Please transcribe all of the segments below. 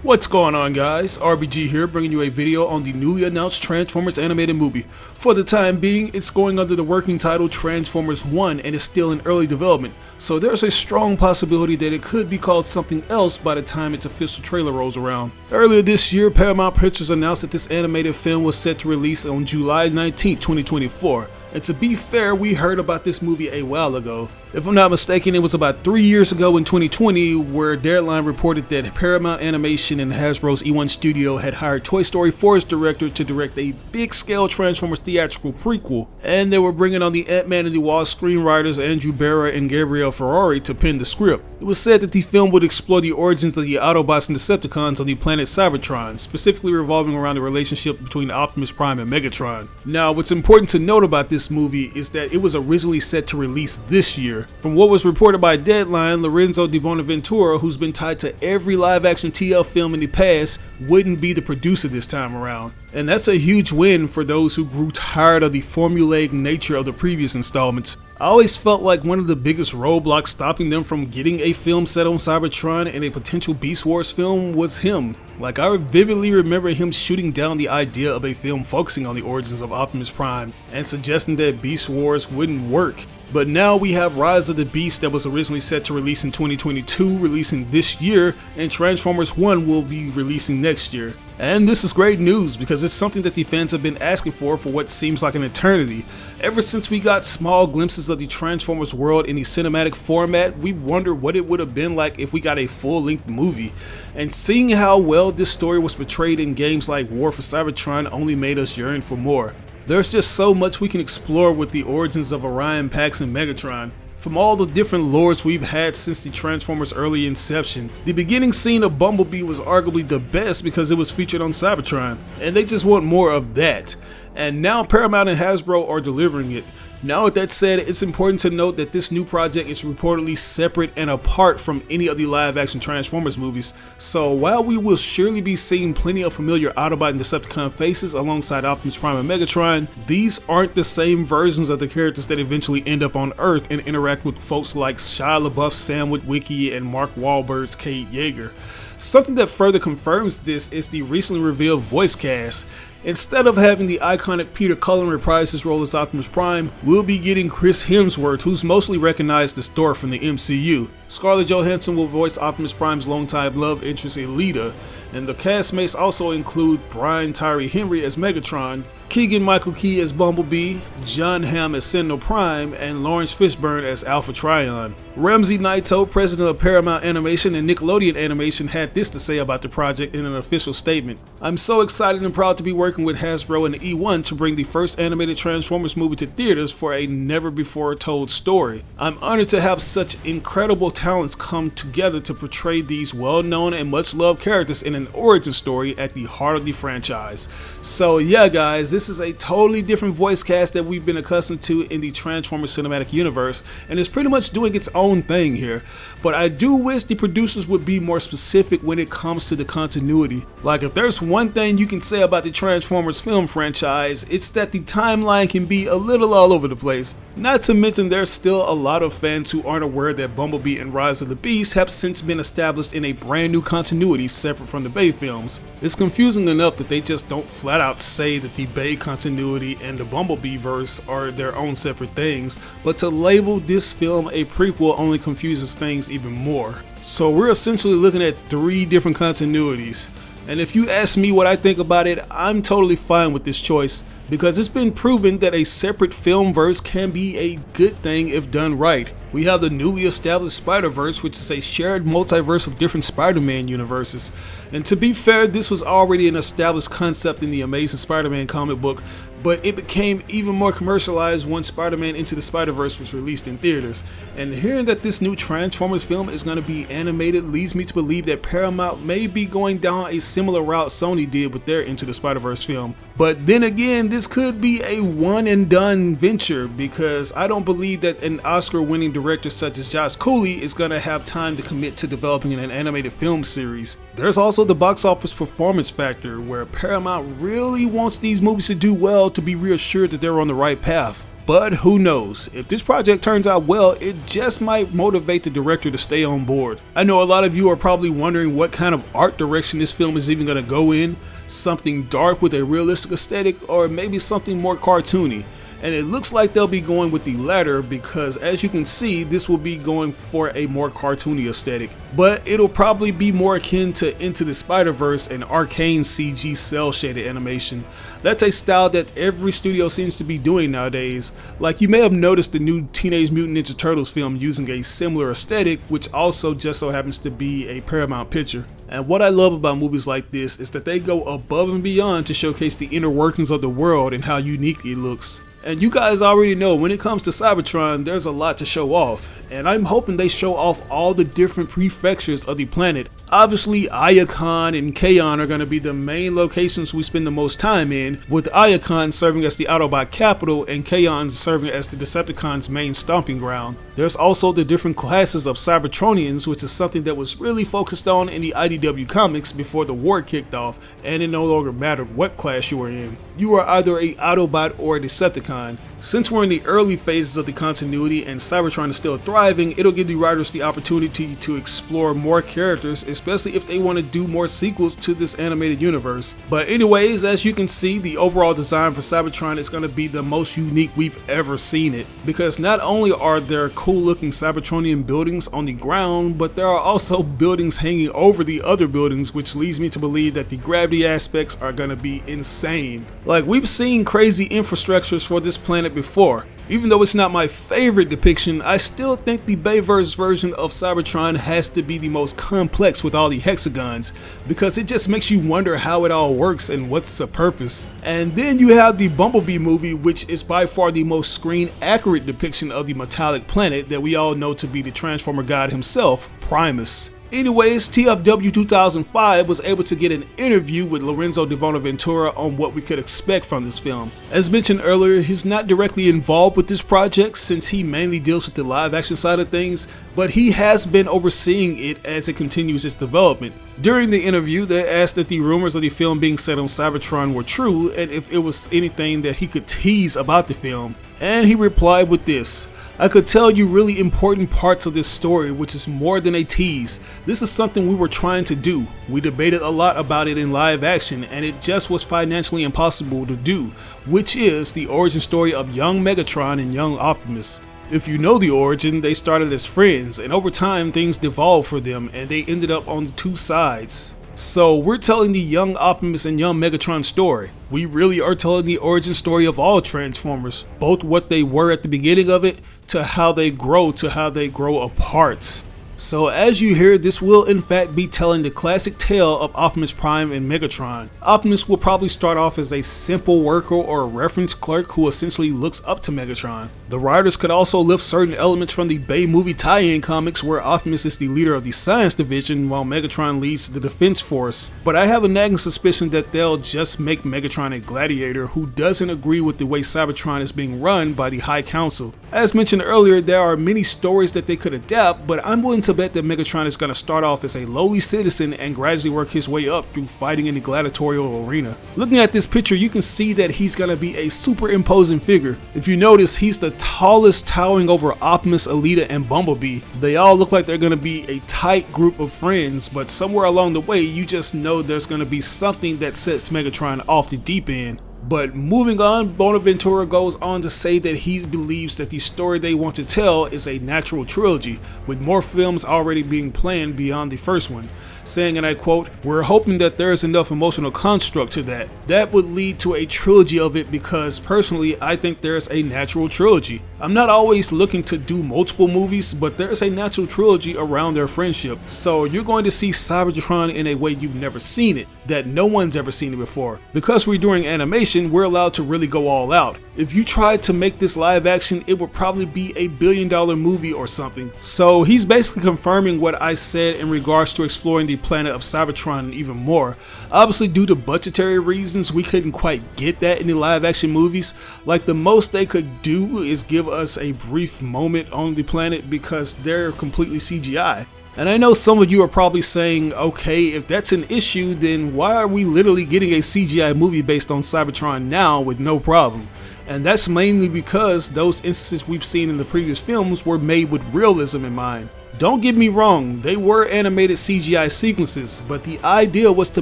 What's going on, guys? RBG here, bringing you a video on the newly announced Transformers animated movie. For the time being, it's going under the working title Transformers 1 and is still in early development, so there's a strong possibility that it could be called something else by the time its official trailer rolls around. Earlier this year, Paramount Pictures announced that this animated film was set to release on July 19, 2024. And to be fair, we heard about this movie a while ago. If I'm not mistaken, it was about 3 years ago in 2020 where Deadline reported that Paramount Animation and Hasbro's eOne studio had hired Toy Story 4's director to direct a big-scale Transformers theatrical prequel, and they were bringing on the Ant-Man and the Wasp screenwriters Andrew Barra and Gabriel Ferrari to pen the script. It was said that the film would explore the origins of the Autobots and Decepticons on the planet Cybertron, specifically revolving around the relationship between Optimus Prime and Megatron. Now, what's important to note about this movie is that it was originally set to release this year. From what was reported by Deadline, Lorenzo DiBonaventura, who's been tied to every live-action TL film in the past, wouldn't be the producer this time around. And that's a huge win for those who grew tired of the formulaic nature of the previous installments. I always felt like one of the biggest roadblocks stopping them from getting a film set on Cybertron and a potential Beast Wars film was him. Like, I vividly remember him shooting down the idea of a film focusing on the origins of Optimus Prime and suggesting that Beast Wars wouldn't work. But now we have Rise of the Beast that was originally set to release in 2022 releasing this year, and Transformers 1 will be releasing next year. And this is great news because it's something that the fans have been asking for what seems like an eternity. Ever since we got small glimpses of the Transformers world in the cinematic format, we wondered what it would have been like if we got a full-length movie. And seeing how well this story was portrayed in games like War for Cybertron only made us yearn for more. There's just so much we can explore with the origins of Orion Pax and Megatron. From all the different lores we've had since the Transformers' early inception, the beginning scene of Bumblebee was arguably the best because it was featured on Cybertron, and they just want more of that. And now Paramount and Hasbro are delivering it. Now with that said, it's important to note that this new project is reportedly separate and apart from any of the live-action Transformers movies, so while we will surely be seeing plenty of familiar Autobot and Decepticon faces alongside Optimus Prime and Megatron, these aren't the same versions of the characters that eventually end up on Earth and interact with folks like Shia LaBeouf's Sam Witwicky and Mark Wahlberg's Kate Yeager. Something that further confirms this is the recently revealed voice cast. Instead of having the iconic Peter Cullen reprise his role as Optimus Prime, we'll be getting Chris Hemsworth, who's mostly recognized as Thor from the MCU. Scarlett Johansson will voice Optimus Prime's longtime love interest Elita, and the castmates also include Brian Tyree Henry as Megatron, Keegan-Michael Key as Bumblebee, John Hamm as Sentinel Prime, and Lawrence Fishburne as Alpha Trion. Ramsey Naito, president of Paramount Animation and Nickelodeon Animation, had this to say about the project in an official statement. "I'm so excited and proud to be working with Hasbro and eOne to bring the first animated Transformers movie to theaters for a never-before-told story. I'm honored to have such incredible talents come together to portray these well-known and much-loved characters in an origin story at the heart of the franchise." So yeah guys, this is a totally different voice cast that we've been accustomed to in the Transformers cinematic universe, and it's pretty much doing its own thing here. But I do wish the producers would be more specific when it comes to the continuity. Like, if there's one thing you can say about the Transformers film franchise, it's that the timeline can be a little all over the place. Not to mention there's still a lot of fans who aren't aware that Bumblebee and Rise of the Beast have since been established in a brand new continuity separate from the Bay films. It's confusing enough that they just don't flat out say that the Bay continuity and the Bumblebee verse are their own separate things, but to label this film a prequel only confuses things even more. So we're essentially looking at 3 different continuities. And if you ask me what I think about it, I'm totally fine with this choice, because it's been proven that a separate film verse can be a good thing if done right. We have the newly established Spider-Verse, which is a shared multiverse of different Spider-Man universes. And to be fair, this was already an established concept in the Amazing Spider-Man comic book, but it became even more commercialized once Spider-Man Into the Spider-Verse was released in theaters. And hearing that this new Transformers film is going to be animated leads me to believe that Paramount may be going down a similar route Sony did with their Into the Spider-Verse film. But then again, this could be a one and done venture, because I don't believe that an Oscar-winning director such as Josh Cooley is going to have time to commit to developing an animated film series. There's also the box office performance factor, where Paramount really wants these movies to do well to be reassured that they're on the right path. But who knows, if this project turns out well, it just might motivate the director to stay on board. I know a lot of you are probably wondering what kind of art direction this film is even going to go in, something dark with a realistic aesthetic or maybe something more cartoony. And it looks like they'll be going with the latter because, as you can see, this will be going for a more cartoony aesthetic. But it'll probably be more akin to Into the Spider-Verse and Arcane CG cel shaded animation. That's a style that every studio seems to be doing nowadays. Like, you may have noticed the new Teenage Mutant Ninja Turtles film using a similar aesthetic, which also just so happens to be a Paramount picture. And what I love about movies like this is that they go above and beyond to showcase the inner workings of the world and how unique it looks. And you guys already know when it comes to Cybertron, there's a lot to show off, and I'm hoping they show off all the different prefectures of the planet. Obviously, Iacon and Kaon are going to be the main locations we spend the most time in, with Iacon serving as the Autobot capital and Kaon serving as the Decepticons' main stomping ground. There's also the different classes of Cybertronians, which is something that was really focused on in the IDW comics before the war kicked off, and it no longer mattered what class you were in. You are either a Autobot or a Decepticon. Since we're in the early phases of the continuity and Cybertron is still thriving, it'll give the writers the opportunity to explore more characters, especially if they want to do more sequels to this animated universe. But anyways, as you can see, the overall design for Cybertron is going to be the most unique we've ever seen it, because not only are there cool looking Cybertronian buildings on the ground, but there are also buildings hanging over the other buildings, which leads me to believe that the gravity aspects are going to be insane. Like, we've seen crazy infrastructures for this planet before. Even though it's not my favorite depiction, I still think the Bayverse version of Cybertron has to be the most complex with all the hexagons, because it just makes you wonder how it all works and what's the purpose. And then you have the Bumblebee movie, which is by far the most screen accurate depiction of the metallic planet that we all know to be the Transformer god himself, Primus. Anyways, TFW 2005 was able to get an interview with Lorenzo DiBonaventura on what we could expect from this film. As mentioned earlier, he's not directly involved with this project since he mainly deals with the live action side of things, but he has been overseeing it as it continues its development. During the interview, they asked if the rumors of the film being set on Cybertron were true and if it was anything that he could tease about the film. And he replied with this: "I could tell you really important parts of this story, which is more than a tease. This is something we were trying to do. We debated a lot about it in live action, and it just was financially impossible to do, which is the origin story of young Megatron and young Optimus. If you know the origin, they started as friends, and over time things devolved for them, and they ended up on two sides. So we're telling the young Optimus and young Megatron story. We really are telling the origin story of all Transformers, both what they were at the beginning of it to how they grow apart." So as you hear, this will in fact be telling the classic tale of Optimus Prime and Megatron. Optimus will probably start off as a simple worker or a reference clerk who essentially looks up to Megatron. The writers could also lift certain elements from the Bay movie tie-in comics where Optimus is the leader of the science division while Megatron leads the defense force. But I have a nagging suspicion that they'll just make Megatron a gladiator who doesn't agree with the way Cybertron is being run by the High Council. As mentioned earlier, there are many stories that they could adapt, but I'm willing to bet that Megatron is going to start off as a lowly citizen and gradually work his way up through fighting in the gladiatorial arena. Looking at this picture, you can see that he's going to be a super imposing figure. If you notice, he's the tallest, towering over Optimus, Alita, and Bumblebee. They all look like they're going to be a tight group of friends, but somewhere along the way, you just know there's going to be something that sets Megatron off the deep end. But moving on, Bonaventura goes on to say that he believes that the story they want to tell is a natural trilogy, with more films already being planned beyond the first one. Saying, and I quote, "We're hoping that there is enough emotional construct to that. That would lead to a trilogy of it because personally I think there's a natural trilogy. I'm not always looking to do multiple movies, but there's a natural trilogy around their friendship. So you're going to see Cybertron in a way you've never seen it, that no one's ever seen it before. Because we're doing animation, we're allowed to really go all out. If you tried to make this live action, it would probably be a $1 billion movie or something." So he's basically confirming what I said in regards to exploring the planet of Cybertron even more. Obviously, due to budgetary reasons, we couldn't quite get that in the live action movies. Like, the most they could do is give us a brief moment on the planet because they're completely CGI. And I know some of you are probably saying, okay, if that's an issue, then why are we literally getting a CGI movie based on Cybertron now with no problem? And that's mainly because those instances we've seen in the previous films were made with realism in mind. Don't get me wrong, they were animated CGI sequences, but the idea was to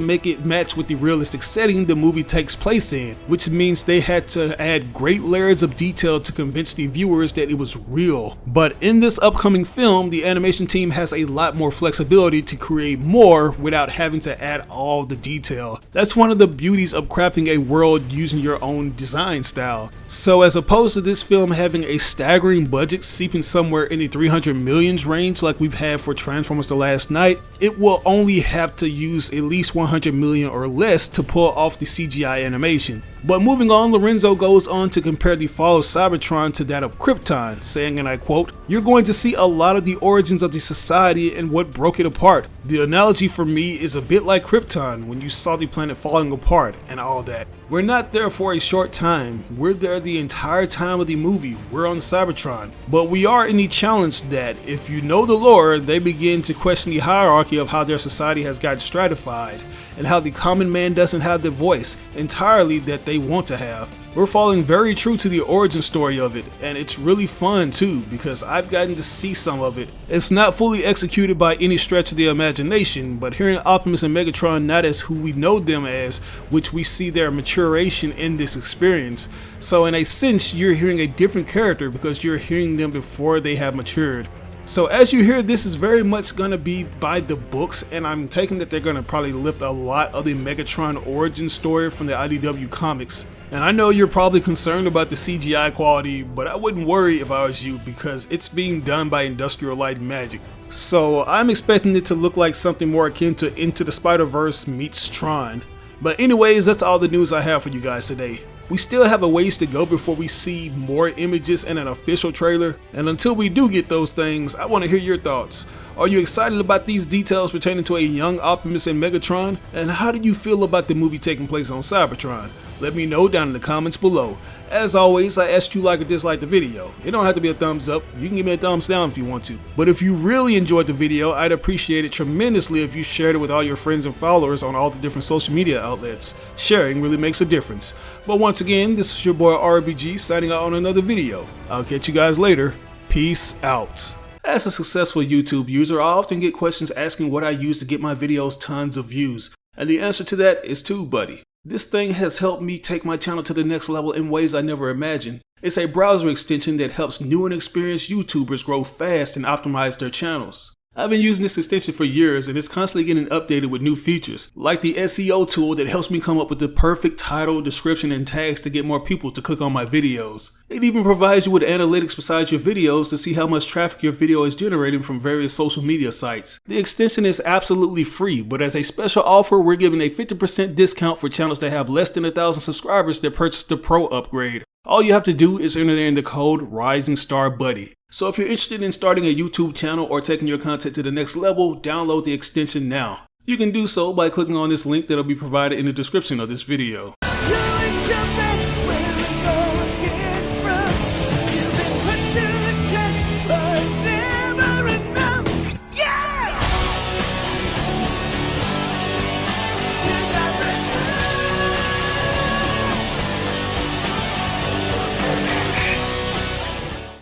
make it match with the realistic setting the movie takes place in, which means they had to add great layers of detail to convince the viewers that it was real. But in this upcoming film, the animation team has a lot more flexibility to create more without having to add all the detail. That's one of the beauties of crafting a world using your own design style. So as opposed to this film having a staggering budget seeping somewhere in the 300 millions range like we've had for Transformers The Last Night, it will only have to use at least 100 million or less to pull off the CGI animation. But moving on, Lorenzo goes on to compare the fall of Cybertron to that of Krypton, saying, and I quote, "You're going to see a lot of the origins of the society and what broke it apart. The analogy for me is a bit like Krypton when you saw the planet falling apart and all that. We're not there for a short time, we're there the entire time of the movie, we're on Cybertron. But we are in the challenge that, if you know the lore, they begin to question the hierarchy of how their society has gotten stratified, and how the common man doesn't have the voice entirely that they want to have. We're falling very true to the origin story of it, and it's really fun too because I've gotten to see some of it. It's not fully executed by any stretch of the imagination, but hearing Optimus and Megatron not as who we know them as, which we see their maturation in this experience. So in a sense, you're hearing a different character because you're hearing them before they have matured. So as you hear, this is very much going to be by the books, and I'm taking that they're going to probably lift a lot of the Megatron origin story from the IDW comics. And I know you're probably concerned about the CGI quality, but I wouldn't worry if I was you because it's being done by Industrial Light and Magic. So I'm expecting it to look like something more akin to Into the Spider-Verse meets Tron. But anyways, that's all the news I have for you guys today. We still have a ways to go before we see more images and an official trailer, and until we do get those things, I want to hear your thoughts. Are you excited about these details pertaining to a young Optimus and Megatron? And how do you feel about the movie taking place on Cybertron? Let me know down in the comments below. As always, I ask you like or dislike the video. It don't have to be a thumbs up, you can give me a thumbs down if you want to. But if you really enjoyed the video, I'd appreciate it tremendously if you shared it with all your friends and followers on all the different social media outlets. Sharing really makes a difference. But once again, this is your boy RBG signing out on another video. I'll catch you guys later. Peace out. As a successful YouTube user, I often get questions asking what I use to get my videos tons of views. And the answer to that is TubeBuddy. This thing has helped me take my channel to the next level in ways I never imagined. It's a browser extension that helps new and experienced YouTubers grow fast and optimize their channels. I've been using this extension for years and it's constantly getting updated with new features, like the SEO tool that helps me come up with the perfect title, description, and tags to get more people to click on my videos. It even provides you with analytics beside your videos to see how much traffic your video is generating from various social media sites. The extension is absolutely free, but as a special offer, we're giving a 50% discount for channels that have less than 1,000 subscribers that purchase the Pro upgrade. All you have to do is enter in the code RisingStarBuddy. So if you're interested in starting a YouTube channel or taking your content to the next level, download the extension now. You can do so by clicking on this link that will be provided in the description of this video. You're